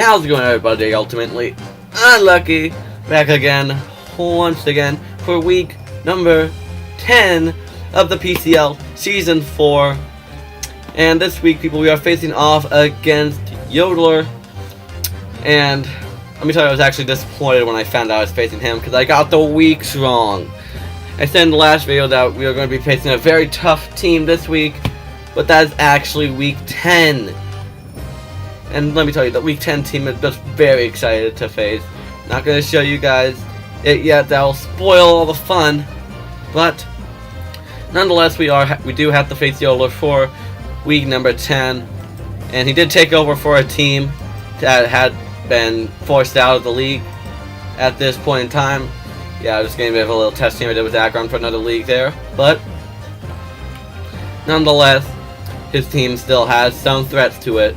how's it going, everybody? Ultimately Unlucky, back again, once again, for week number 10 of the PCL Season 4. And this week, people, we are facing off against Yoderler. And let me tell you, I was actually disappointed when I found out I was facing him, because I got the weeks wrong. I said in the last video that we are going to be facing a very tough team this week, but that is actually week 10. And let me tell you, the week 10 team is just very excited to face. Not going to show you guys it yet, that will spoil all the fun. But nonetheless, we do have to face Yoderler for week number 10. And he did take over for a team that had been forced out of the league at this point in time. Yeah, I was getting a bit of a little test team I did with Akron for another league there. But nonetheless, his team still has some threats to it.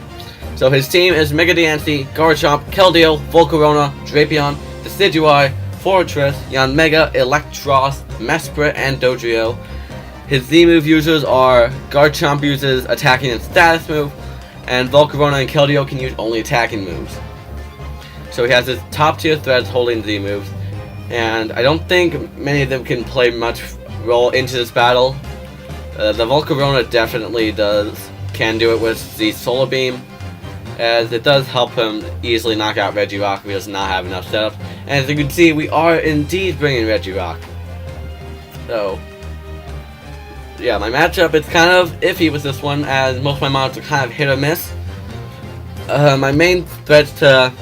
So his team is Mega Diancie, Garchomp, Keldeo, Volcarona, Drapion, Decidueye, Fortress, Yanmega, Electros, Mesprit, and Dodrio. His Z-move users are Garchomp uses attacking and status move, and Volcarona and Keldeo can use only attacking moves. So he has his top tier threads holding Z-moves, and I don't think many of them can play much role into this battle. The Volcarona definitely can do it with the Solar Beam, as it does help him easily knock out Regirock if he does not have enough setups. And as you can see, we are indeed bringing Regirock. So, yeah, my matchup is kind of iffy with this one, as most of my mods are kind of hit or miss. My main threats to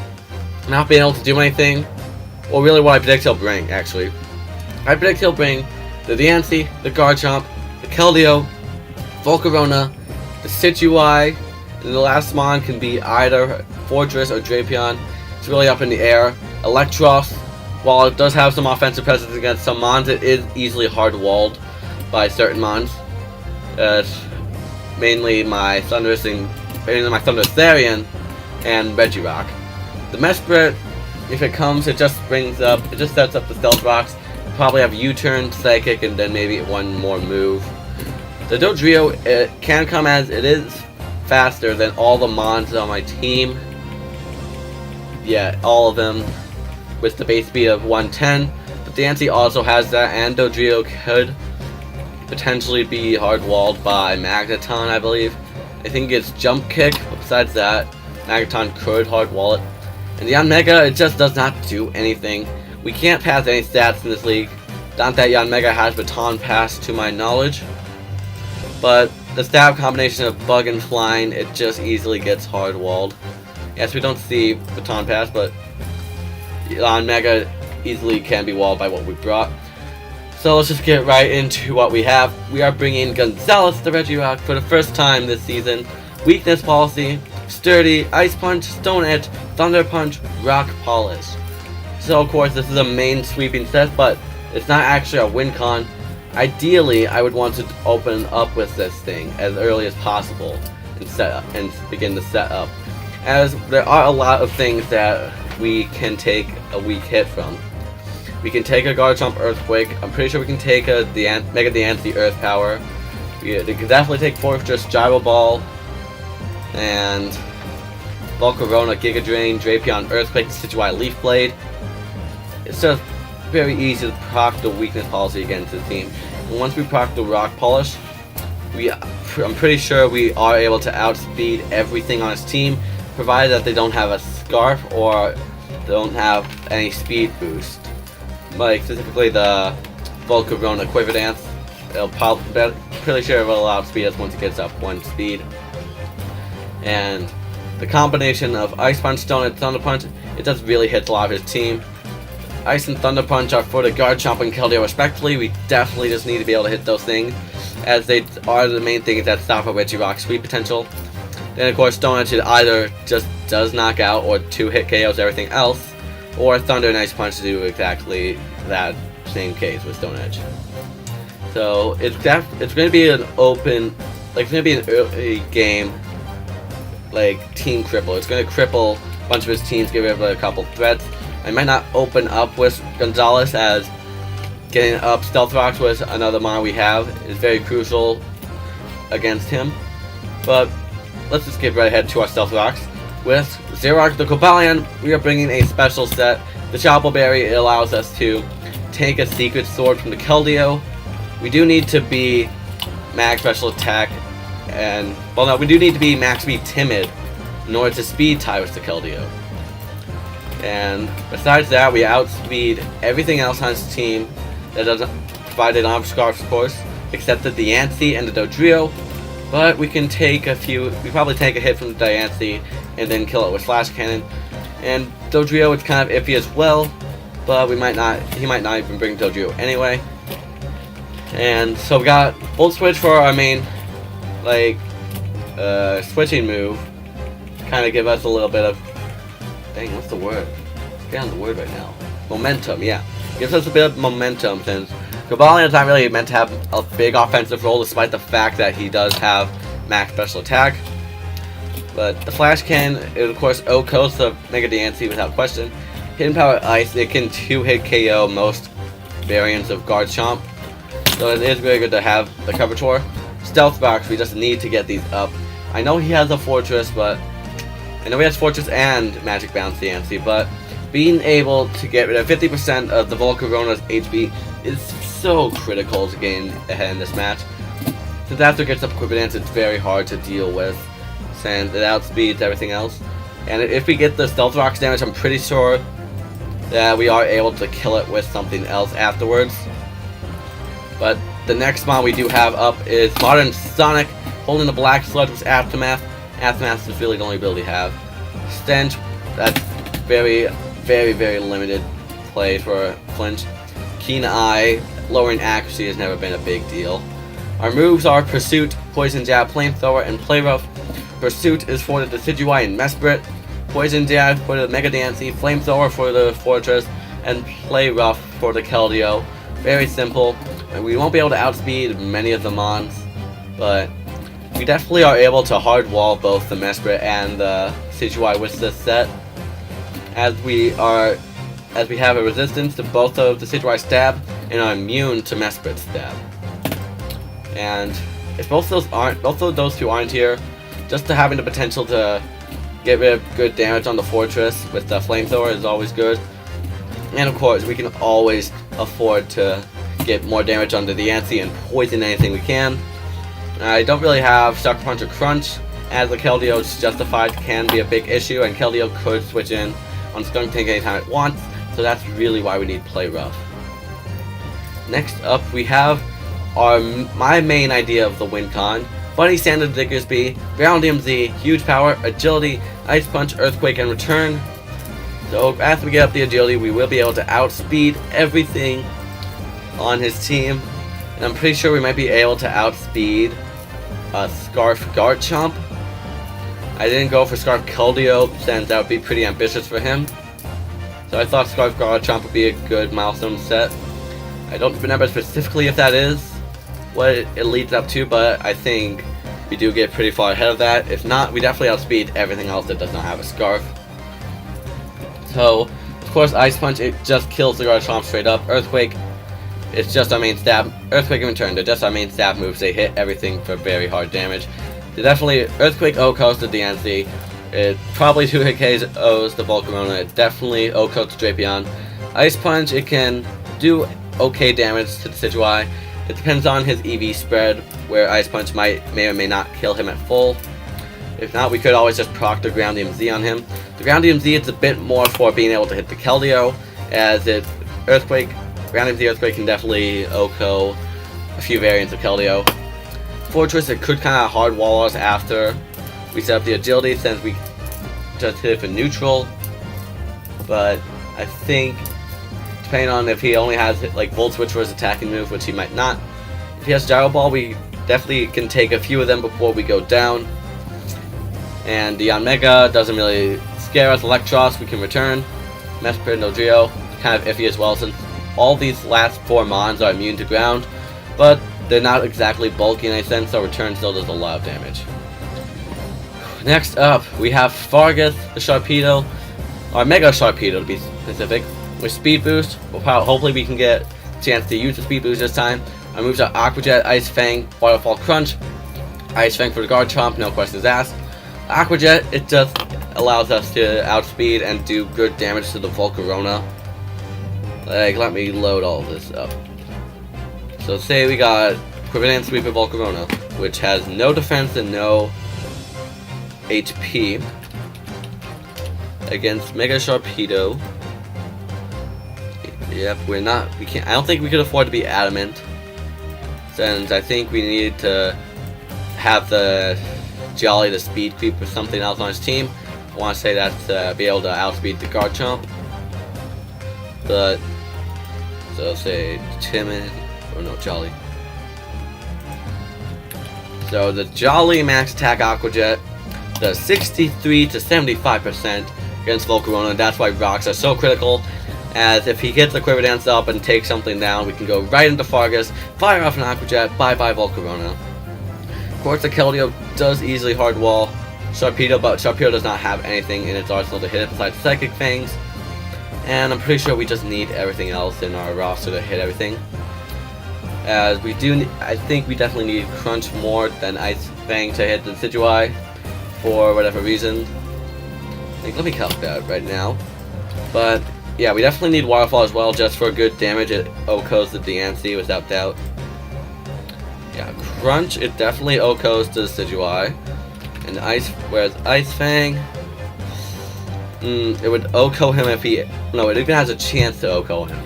not being able to do anything, or really what I predict he'll bring, actually. I predict he'll bring the Diancie, the Garchomp, the Keldeo, Volcarona, the Decidueye, and the last mon can be either Fortress or Drapion. It's really up in the air. Electros, while it does have some offensive presence against some mons, it is easily hard-walled by certain mons. Mainly my Thundurus and Regirock. The Mesprit, if it comes, it just sets up the Stealth Rocks. Probably have U-turn, Psychic, and then maybe one more move. The Dodrio, it can come as it is faster than all the mons on my team. Yeah, all of them with the base speed of 110. But Diancie also has that, and Dodrio could potentially be hard-walled by Magneton, I believe. I think it's Jump Kick, but besides that, Magneton could hard-wall it. And the Yanmega, it just does not do anything. We can't pass any stats in this league. Not that Yanmega has Baton Pass to my knowledge. But the stab combination of Bug and Flying, it just easily gets hard-walled. Yes, we don't see Baton Pass, but Yanmega easily can be walled by what we brought. So let's just get right into what we have. We are bringing Gonzalez the Regirock for the first time this season. Weakness Policy, Sturdy, Ice Punch, Stone Edge, Thunder Punch, Rock Polish. So of course this is a main sweeping set, but it's not actually a win con. Ideally, I would want to open up with this thing as early as possible and begin the setup, as there are a lot of things that we can take a weak hit from. We can take a Garchomp Earthquake. I'm pretty sure we can take a Mega Diancie Earth Power. We can definitely take Fortress Gyro Ball and Volcarona Giga Drain, Drapion Earthquake, Decidueye Leaf Blade. It's just very easy to proc the weakness policy against the team. And once we proc the Rock Polish, I'm pretty sure we are able to outspeed everything on his team, provided that they don't have a Scarf or don't have any speed boost. Like specifically the Volcarona Quiver Dance, pretty sure it will outspeed us once it gets up 1 speed. And the combination of Ice Punch, Stone, and Thunder Punch, it just really hits a lot of his team. Ice and Thunder Punch are for the Garchomp and Keldeo respectively. We definitely just need to be able to hit those things, as they are the main things that stop a Regirock's speed potential. Then of course Stone Edge either just does knock out or 2-hit KOs everything else, or Thunder and Ice Punch do exactly that same case with Stone Edge. So it's going to be an open, like it's going to be an early game, like team cripple. It's going to cripple a bunch of his teams, give him a couple threats. I might not open up with Gonzalez, as getting up Stealth Rocks with another mon we have is very crucial against him. But let's just get right ahead to our Stealth Rocks. With Xerox the Cobalion, we are bringing a special set. The Chapel Berry, it allows us to take a secret sword from the Keldeo. We do need to be max special attack, and well, no, we do need to be max speed timid in order to speed tie with the Keldeo. And besides that, we outspeed everything else on his team that doesn't provide an arm scarf, of course, except the Diancie and the Dodrio. But we can take a few. We probably take a hit from the Diancie and then kill it with Flash Cannon. And Dodrio, it's kind of iffy as well, but we might not. He might not even bring Dodrio anyway. And so we got Volt Switch for our main, like, switching move. Kind of give us a little bit of. Dang, what's the word? Get on the word right now. Momentum, yeah. Gives us a bit of momentum since Cobalion is not really meant to have a big offensive role, despite the fact that he does have max special attack. But the Flash Cannon, it of course O-coats the Mega Diancie without question. Hidden Power Ice, it can 2-hit KO most variants of Guard Chomp. So it is very good to have the coverage for. Stealth Box, we just need to get these up. I know he has a Fortress, but I know he has Fortress and Magic Bounce Diancie, but being able to get rid of 50% of the Volcarona's HP is so critical to getting ahead in this match. Since after it gets up Quick Dance, it's very hard to deal with, since it outspeeds everything else. And if we get the Stealth Rocks damage, I'm pretty sure that we are able to kill it with something else afterwards. But the next mod we do have up is Modern Sonic, holding the Black Sludge with Aftermath. Aftermath is really the only ability we have. Stench, that's very, very, very limited play for Flinch. Keen Eye, lowering accuracy has never been a big deal. Our moves are Pursuit, Poison Jab, Flamethrower, and Play Rough. Pursuit is for the Decidueye and Mesprit. Poison Jab for the Mega Diancie, Flamethrower for the Fortress, and Play Rough for the Keldeo. Very simple, and we won't be able to outspeed many of the Mons, but we definitely are able to hard wall both the Mesprit and the Decidueye with this set, as we have a resistance to both of the Decidueye stab and are immune to Mesprit stab. And if both of those two aren't here, just to having the potential to get rid of good damage on the Fortress with the Flamethrower is always good. And of course, we can always afford to get more damage on the Diancie and poison anything we can. I don't really have Sucker Punch or Crunch, as the Keldeo's Justified can be a big issue, and Keldeo could switch in on Skunk Tank anytime it wants, so that's really why we need Play Rough. Next up, we have my main idea of the win con. Bunny Santa Diggersby, Ground DMZ, Huge Power, Agility, Ice Punch, Earthquake, and Return. So after we get up the Agility, we will be able to outspeed everything on his team. And I'm pretty sure we might be able to outspeed Scarf Garchomp. I didn't go for Scarf Keldeo since that would be pretty ambitious for him. So I thought Scarf Garchomp would be a good milestone set. I don't remember specifically if that is what it leads up to, but I think we do get pretty far ahead of that. If not, we definitely outspeed everything else that does not have a Scarf. So, of course, Ice Punch, it just kills the Garchomp straight up. Earthquake, it's just our main stab. Earthquake and Return, they're just our main stab moves. They hit everything for very hard damage. They definitely, Earthquake O-coats the Diancie. It probably 2-hit KOs the Volcarona. It definitely O-coats Drapion. Ice Punch, it can do okay damage to the Decidueye. It depends on his EV spread, where Ice Punch may or may not kill him at full. If not, we could always just proc the Ground DMZ on him. The Ground DMZ, it's a bit more for being able to hit the Keldeo, as it Earthquake, Ground DMZ Earthquake can definitely OHKO a few variants of Keldeo. Fortress, it could kind of hard wall us after we set up the Agility, since we just hit it for neutral. But I think, depending on if he only has like Volt Switch for his attacking move, which he might not. If he has Gyro Ball, we definitely can take a few of them before we go down. And the Mega doesn't really scare us. Electros, we can return. Mesprit and Dodrio, kind of iffy as well, since all these last 4 Mons are immune to ground, but they're not exactly bulky in a sense, so return still does a lot of damage. Next up, we have Fargus, the Sharpedo, or Mega Sharpedo to be specific, with Speed Boost. Hopefully we can get a chance to use the Speed Boost this time. Our moves are Aqua Jet, Ice Fang, Waterfall Crunch, Ice Fang for the Guard Chomp, no questions asked. Aqua Jet, it just allows us to outspeed and do good damage to the Volcarona. Like, let me load all this up. So say we got Equivalent Sweeper Volcarona, which has no defense and no HP, against Mega Sharpedo. Yep, we can't, I don't think we could afford to be adamant, since I think we needed to have the Jolly, the speed creep, or something else on his team. I want to say that's to be able to outspeed the Garchomp. But, so say Timid, or no, Jolly. So the Jolly max attack Aqua Jet does 63 to 75% against Volcarona. That's why rocks are so critical, as if he gets the Quiver Dance up and takes something down, we can go right into Fargus, fire off an Aqua Jet, bye-bye Volcarona. Of course, the Keldeo does easily hard wall Sharpedo, but Sharpedo does not have anything in its arsenal to hit it besides Psychic Fangs. And I'm pretty sure we just need everything else in our roster to hit everything. As we do, I think we definitely need Crunch more than Ice Fang to hit the Decidueye for whatever reason. Let me calc that right now. But yeah, we definitely need Waterfall as well, just for good damage. It OHKOs the Diancie without doubt. Yeah, Crunch, it definitely OHKOs to the Decidueye. And whereas Ice Fang, it would OHKO him if he, no, it even has a chance to OHKO him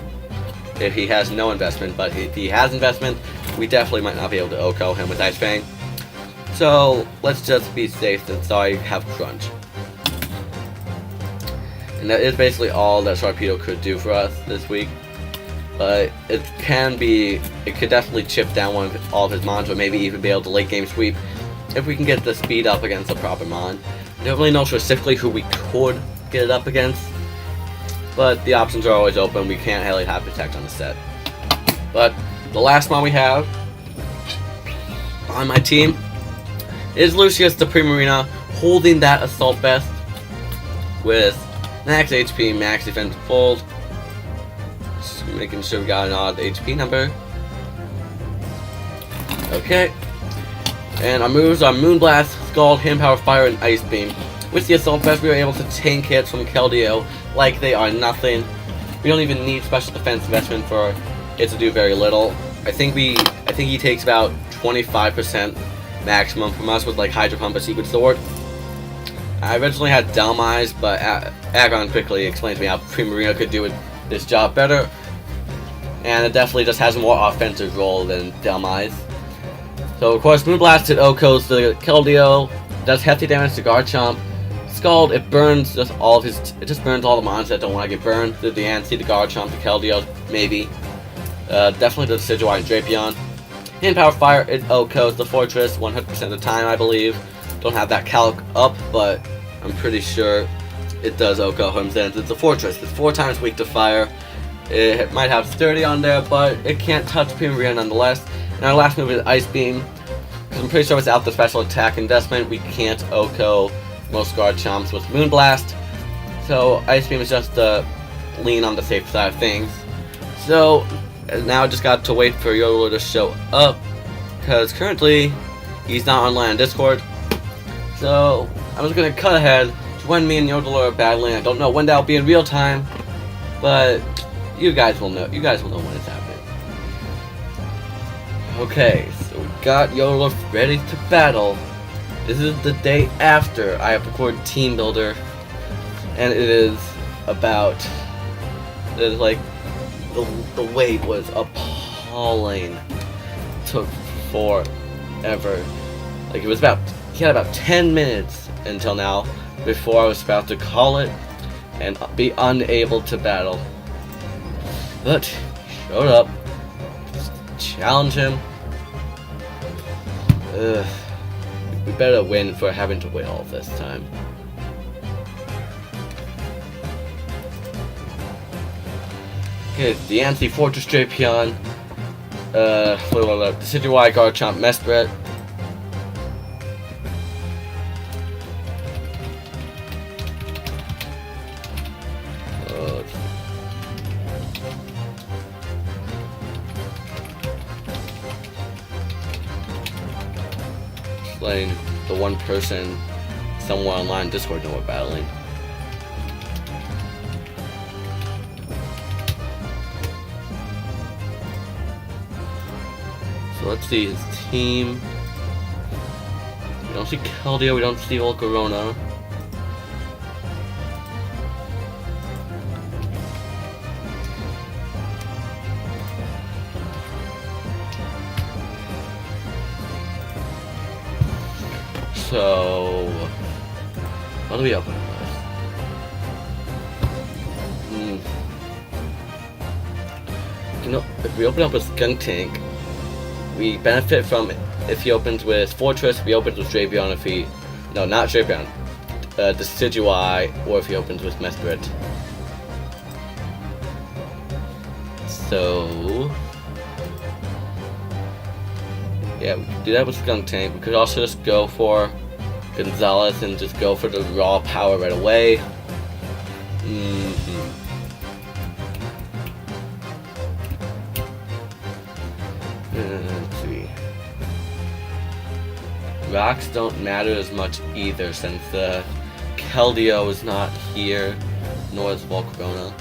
if he has no investment, but if he has investment, we definitely might not be able to OHKO him with Ice Fang. So let's just be safe since I have Crunch. And that is basically all that Sharpedo could do for us this week. But it could definitely chip down all of his mons, or maybe even be able to late game sweep if we can get the speed up against the proper mon. I don't really know specifically who we could get it up against, but the options are always open. We can't really have Protect on the set. But the last mon we have on my team is Lucius the Primarina, holding that Assault Vest with max HP, max defense fold. Just making sure we got an odd HP number. Okay. And our moves are Moonblast, Scald, Hand Power Fire, and Ice Beam. With the Assault Vest, we were able to tank hits from Keldeo like they are nothing. We don't even need special defense investment for it to do very little. I think he takes about 25% maximum from us with like Hydro Pump, a Secret Sword. I originally had Dhelmise, but Agon quickly explained to me how Primarina could do this job better. And it definitely just has a more offensive role than Dhelmise. So of course, Moonblast, it OHKOs the Keldeo, does hefty damage to Garchomp. Scald, it burns just all the mons that don't want to get burned. The Diancie, the Garchomp, the Keldeo, maybe. Definitely the Decidueye and Drapion. Hand Power Fire, it OHKOs the Fortress 100% of the time, I believe. Don't have that calc up, but I'm pretty sure it does OHKO him since it's a Fortress. It's 4 times weak to fire. It might have Sturdy on there, but it can't touch Primarina nonetheless. And our last move is Ice Beam, because I'm pretty sure without the special attack investment, we can't OHKO most Garchomps with Moonblast. So Ice Beam is just to lean on the safe side of things. So now I just got to wait for Yoderler to show up, because currently he's not online on Discord. So I'm just gonna cut ahead to when me and Yoderler are battling. I don't know when that'll be in real time, but you guys will know. You guys will know when it's happening. Okay, so we got Yoderler ready to battle. This is the day after I have recorded Team Builder, and it is like the wait was appalling. It took forever. Like he had about 10 minutes until now before I was about to call it and be unable to battle. But he showed up. Challenge him. We better win for having to wait all this time. Okay, Diancie, Fortress Drapion, Decidueye, Garchomp, Mesprit. Playing the one person somewhere online Discord know we're battling. So let's see his team. We don't see Keldeo, we don't see Volcarona. So, what do we open with? You know, if we open up with Skunk Tank, we benefit from, if he opens with Fortress, we open with Drapion if he, no, not Drapion, Decidueye, or if he opens with Mesprit. So, yeah, we could do that with Skunk Tank. We could also just go for Gonzalez and just go for the raw power right away. Let's see. Rocks don't matter as much either since Keldeo is not here, nor is Volcarona.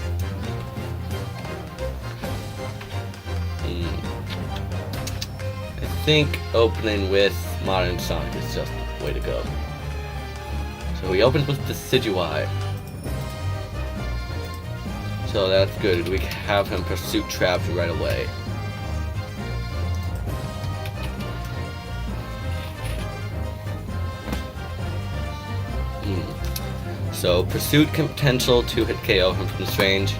I think opening with Modern Sonic is just the way to go. So we opened with Decidueye. So that's good. We have him Pursuit trapped right away. So Pursuit potential to hit KO him from this range.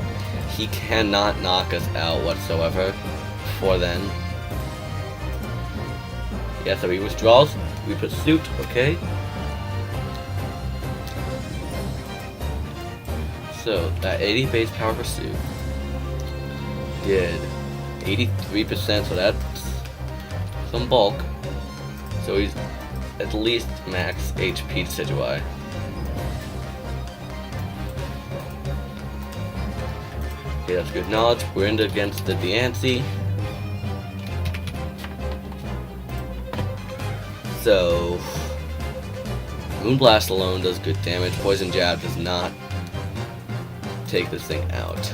He cannot knock us out whatsoever before then. Yeah, so he withdraws, we Pursuit, okay. So that 80 base power Pursuit did 83%, so that's some bulk. So he's at least max HP Decidueye. Okay, that's good knowledge. We're in against the Diancie. So, Moonblast alone does good damage. Poison Jab does not take this thing out.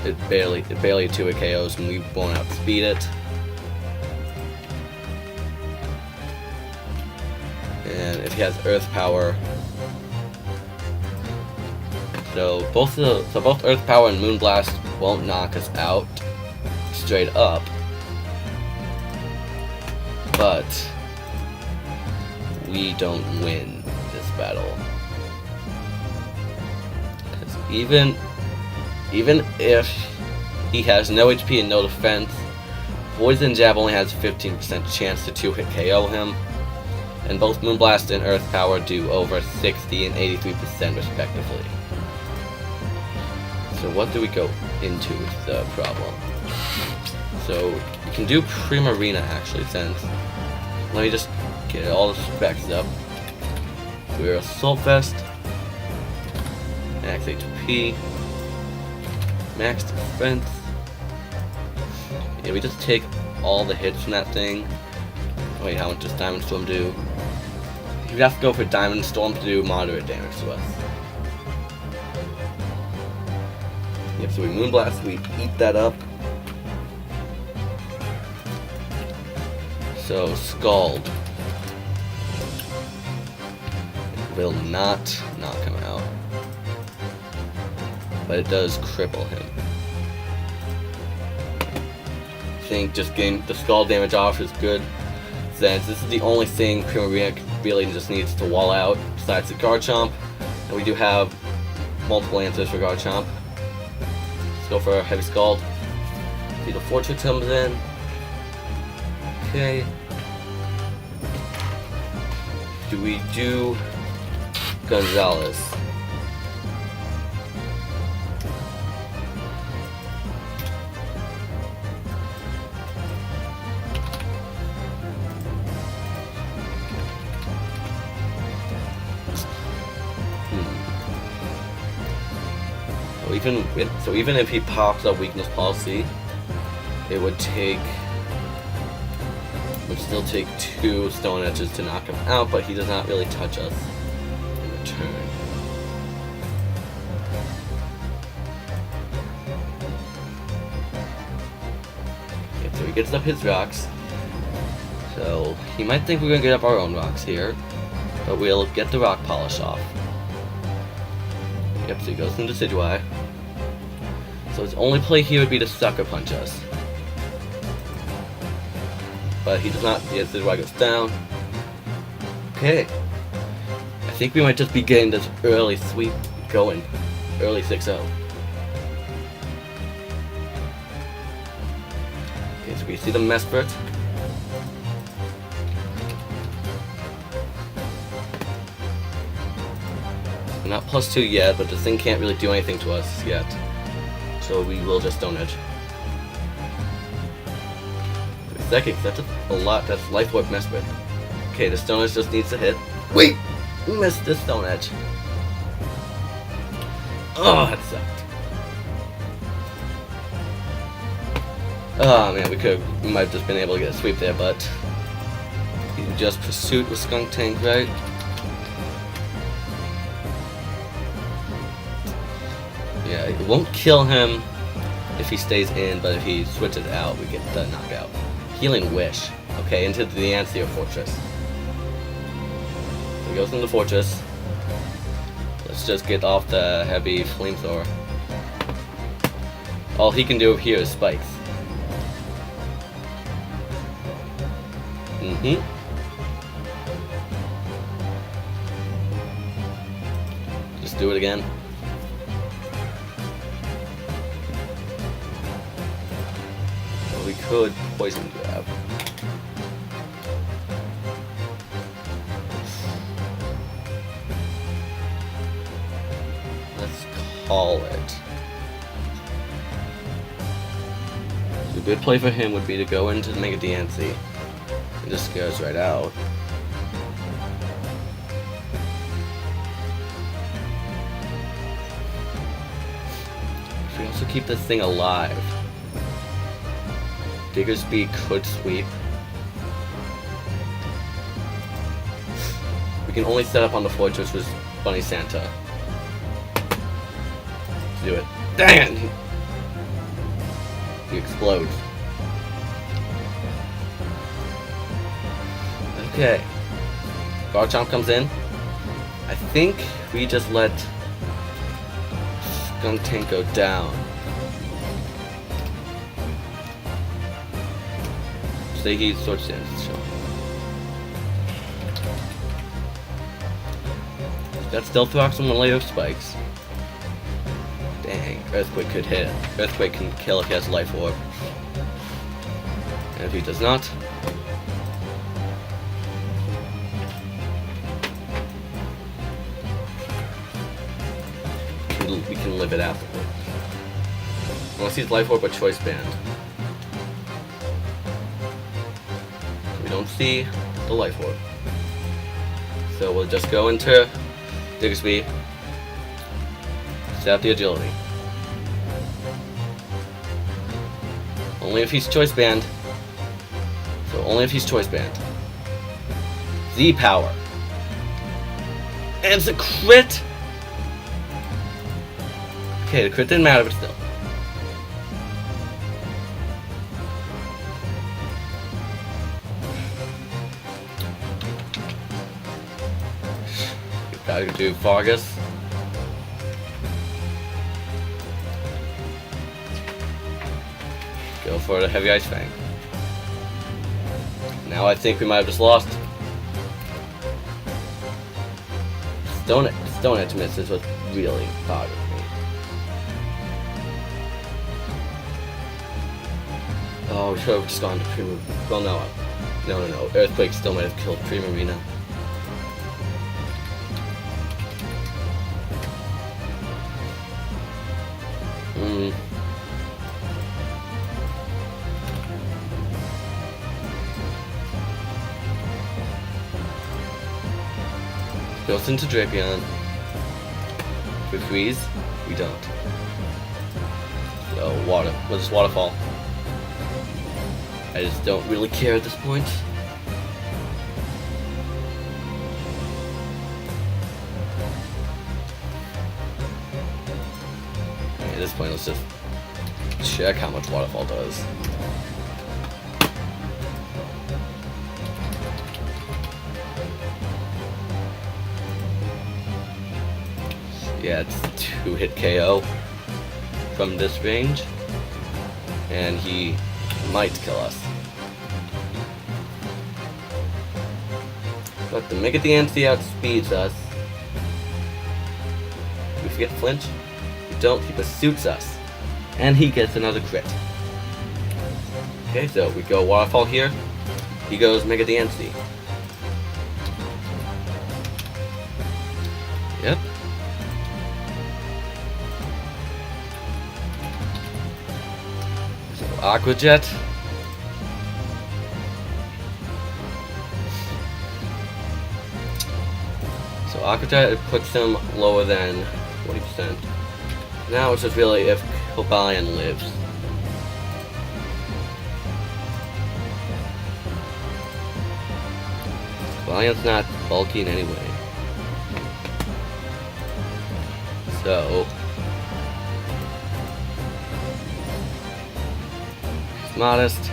It barely 2-hit KOs and we won't outspeed it. And if he has Earth Power, so both Earth Power and Moonblast won't knock us out straight up, but we don't win this battle. Because even if he has no HP and no defense, Poison Jab only has 15% chance to 2-hit KO him, and both Moonblast and Earth Power do over 60 and 83% respectively. So what do we go into with the problem? So we can do Primarina actually, since, let me just get all the specs up. We're Assault Vest, max HP, max defense. Yeah, we just take all the hits from that thing. Wait, how much does Diamond Storm do? You'd have to go for Diamond Storm to do moderate damage to us. Yep, so we Moonblast, we eat that up. So, Scald will not knock him out, but it does cripple him. I think just getting the Scald damage off is good, since this is the only thing Primarina really just needs to wall out besides the Garchomp, and we do have multiple answers for Garchomp. Go for a Heavy Scald. See, the Fortress comes in. Okay. Do we do Gonzalez? So even if he pops up Weakness Policy, it would still take 2 Stone Edges to knock him out, but he does not really touch us. turn. Okay, so he gets up his rocks. So he might think we're gonna get up our own rocks here, but we'll get the rock polish off. Yep, so he goes into Decidueye. So his only play here would be to sucker punch us. But he does not. The Decidueye goes down. Okay. I think we might just be getting this early sweep going. Early 6-0. Okay, so we see the Mesprit. We're not +2 yet, but this thing can't really do anything to us yet. So we will just Stone Edge. Psychic, that's a lot. That's Life Orb Mesprit. Okay, the Stone Edge just needs to hit. Wait! Missed the Stone Edge. Oh, that sucked. Oh man, we might have just been able to get a sweep there, but you just Pursuit with Skunk Tank, right? Yeah, it won't kill him if he stays in, but if he switches out, we get the knockout. Healing Wish. Okay, into the Ancient Fortress. He goes into the fortress. Let's just get off the heavy flamethrower. All he can do here is spikes. Just do it again. Well, we could poison grab. Call it. The good play for him would be to go into the Mega DNC and just scare us right out. If we also keep this thing alive, Diggersby could sweep. We can only set up on the fortress with Bunny Santa. Do it. Dang it! He explodes. Okay. Garchomp comes in. I think we just let Skunk Tank go down. Say he Sword Stance. Got Stealth Rocks and one layer of spikes. Dang, Earthquake could hit. Earthquake can kill if he has Life Orb. And if he does not, we can live it afterward. Unless he's Life Orb or Choice Band. We don't see the Life Orb. So we'll just go into Diggersby. Set out the Agility. Only if he's Choice Band. So only if he's Choice Band. Z Power. And it's a crit! Okay, the crit didn't matter, but still. We gotta do Fargus. Go for the Heavy Ice Fang. Now I think we might have just lost. Stone Edge miss is what really bothered me. Oh, we should have just gone to Primarina. Well, no. Earthquake still might have killed Primarina. Goes into Drapion. We freeze. We don't. So water. We'll just waterfall. I just don't really care at this point. this point, let's just check how much Waterfall does. Yeah, it's 2-hit KO from this range, and he might kill us. But the Mega DNC outspeeds us. We forget flinch? We don't, he pursues us. And he gets another crit. Okay, so we go Waterfall here. He goes Mega DNC. Yep. So Aqua Jet. So Aqua Jet, it puts him lower than 40%. Now it's just really if Cobalion lives. Cobalion's not bulky in any way. So it's modest.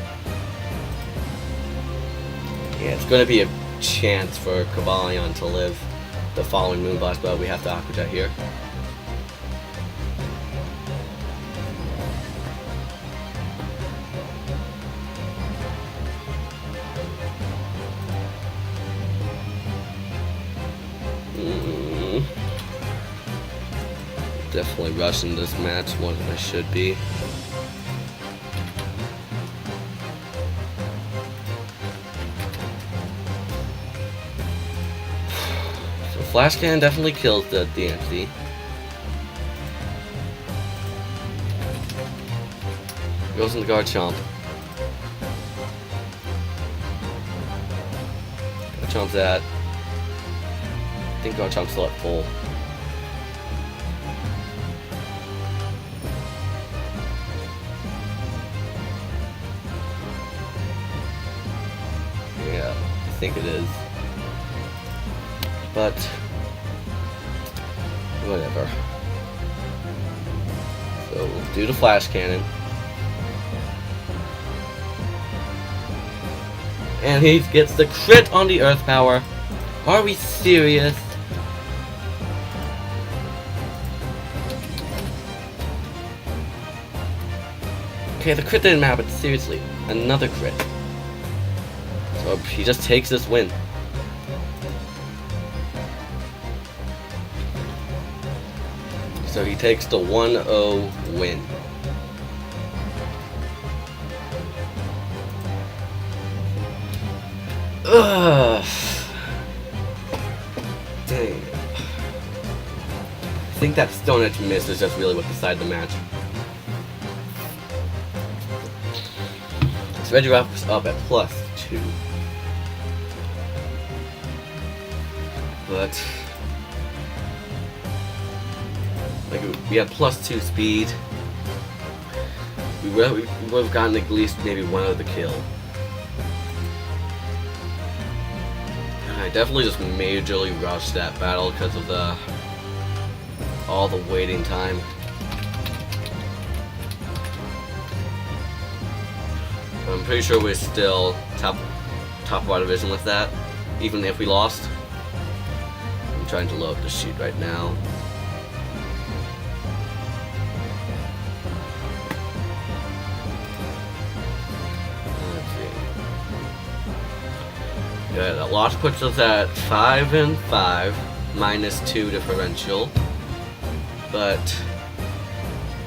Yeah, it's going to be a chance for Cobalion to live the following Moonblast, but we have to Aqua Jet here. Definitely rushing this match more than I should be. So Flash Cannon definitely kills the DMC. Goes into Garchomp. Garchomp's at... I think Garchomp's still at full. Yeah, I think it is. But whatever. So we'll do the Flash Cannon. And he gets the crit on the Earth Power. Are we serious? Okay, the crit didn't matter, but seriously, another crit. So he just takes this win. So he takes the 1-0 win. Ugh. Dang. I think that Stone Edge miss is just really what decided the match. So Regirock's up at +2. But like we had +2 speed. We would have gotten at least maybe one of the kill. I definitely just majorly rushed that battle because of all the waiting time. I'm pretty sure we're still top of our division with that, even if we lost. I'm trying to load up the sheet right now. Good. That loss puts us at 5-5, -2 differential. But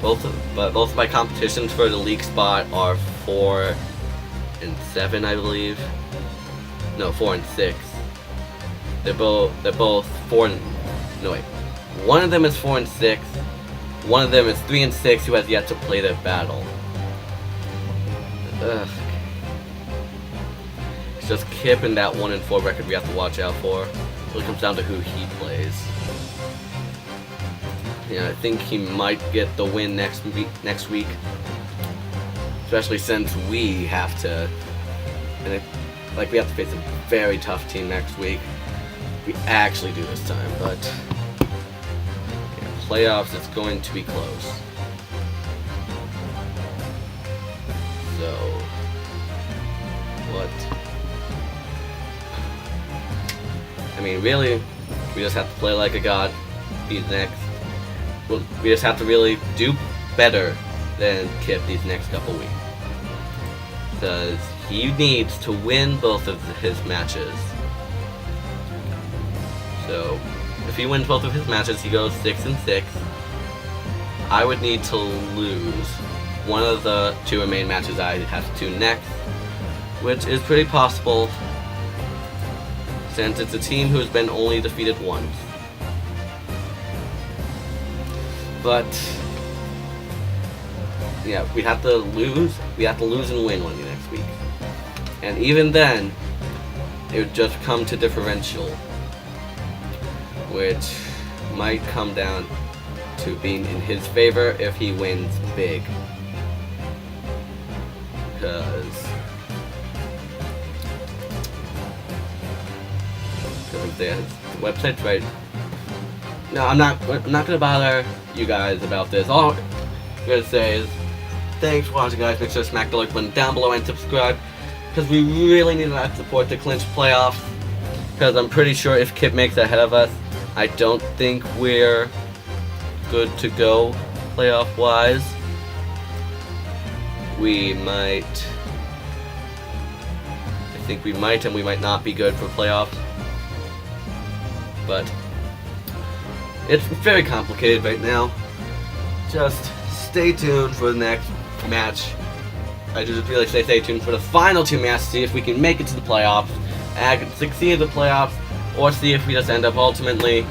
both of my competitions for the league spot are 4-7, I believe. No, 4-6. They're both 4 and no wait. One of them is 4-6. One of them is 3-6 who has yet to play their battle. Ugh. It's just Kip and that 1-4 record we have to watch out for. It really comes down to who he plays. Yeah, I think he might get the win next week. Especially since we have to, we have to face a very tough team next week. We actually do this time, but yeah, playoffs, it's going to be close. I mean, really, we just have to play like a god. These next, well, we just have to really do better than Kip these next couple weeks, because he needs to win both of his matches. So, if he wins both of his matches, he goes 6-6. I would need to lose one of the two main matches I have to do next, which is pretty possible since it's a team who's been only defeated once. But yeah, we have to lose and win one next week. And even then, it would just come to differential, which might come down to being in his favor if he wins big. Because the website's right. No, I'm not gonna bother you guys about this. All I'm gonna say is thanks for watching, guys. Make sure to smack the like button down below and subscribe, because we really need that support to clinch playoffs. Because I'm pretty sure if Kip makes ahead of us, I don't think we're good to go playoff wise. I think we might, and we might not be good for playoffs. But it's very complicated right now. Just stay tuned for the next match. I just really say stay tuned for the final two matches, see if we can make it to the playoffs, and succeed in the playoffs, or see if we just end up ultimately,